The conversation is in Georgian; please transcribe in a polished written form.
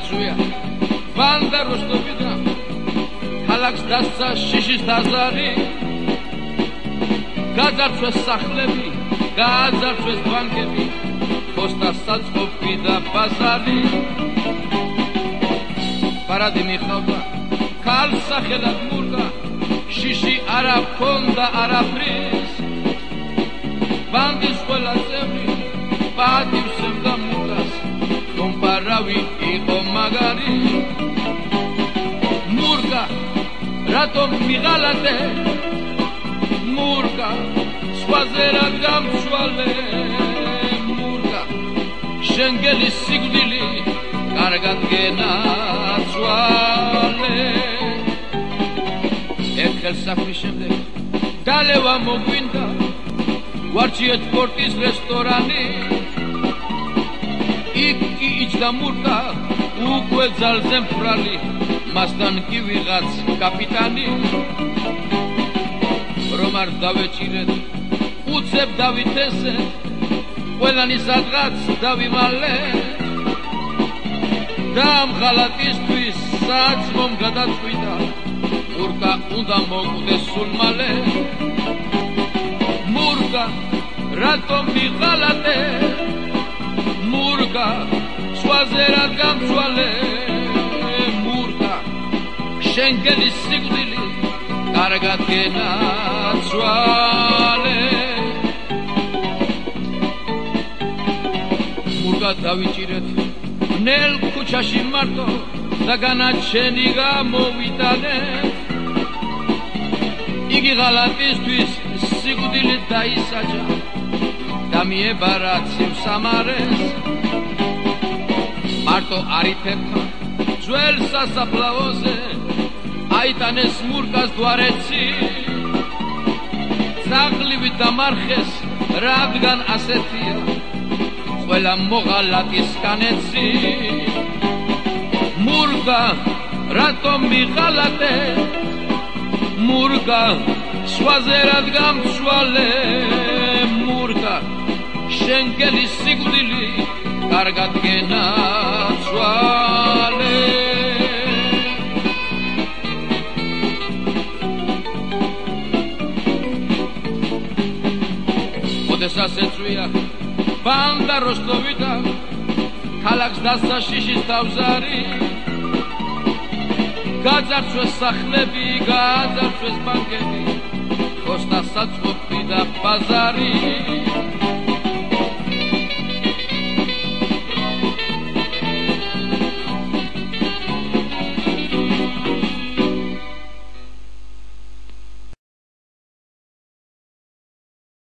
ეწვია ბანდა როსტოვიდან ქალაქს დასცა შიშის თაზარი გაძარცვეს სახლები გაძარცვეს ბანკები ხოსტა საწყობი და ბაზარი პარადი მიხავდა ქალს სახელად მურდა შიში არა ჰქონდა არაფრის ბანდის ყველა წევრი პატივს ემდა მურდას გომპარავი იყო მაგარი მურგა რატომ მიღალატე მურგა სხვაზე რა გამცვალე მურგა შენგელი სიკვდილი კარგად გენაცვალე ერთხელ საქმის შემდეგ დალევა მოგვინდა ვარჩიეთ პორტის რესტორანი იქ კი იჯდა მურგა უკვე ძალზე მფრალი მასთან კი ვიღაც კაპიტანი რომ არ დავეჭირეთ უცებ დავითესეთ ყველანი სადღაც დავიმალე და ამ ღალატისთვის საძმომ გადაწყვიტა მურგა უნდა მოკვდეს სულ მალე მურგა რატომ მიღალატე მურგა სხვაზე რა გამცვალე მურგა შენგელი სიკვდილი კარგად გენაცვალე მურგა დავიჭირეთ ნელ ქუჩაში მარტო და განაჩენი გამოვიტანეთ იგი ღალატისთვის სიკვდილით დაისაჯა და მიებარა ცივსამარეს მარტო არიფებმა ძველ სასაფლაოზე აიტანეს მურგას დვარეცი ძაღლივით დამარხეს რადგან ასეთია ყველა მოღალატის კანეცი მურგა რატომ მიღალატე მურგა სხვაზე რად გამცვალე მურგა შენგელი სიკვდილი კარგად გენაცვალე ოდესას ეწვია ბანდა როსტოვიდან ქალაქს დასცა შიშის თავზარი გაძარცვეს სახლები გაძარცვეს ბანკები ხოსტა საწყობი და ბაზარი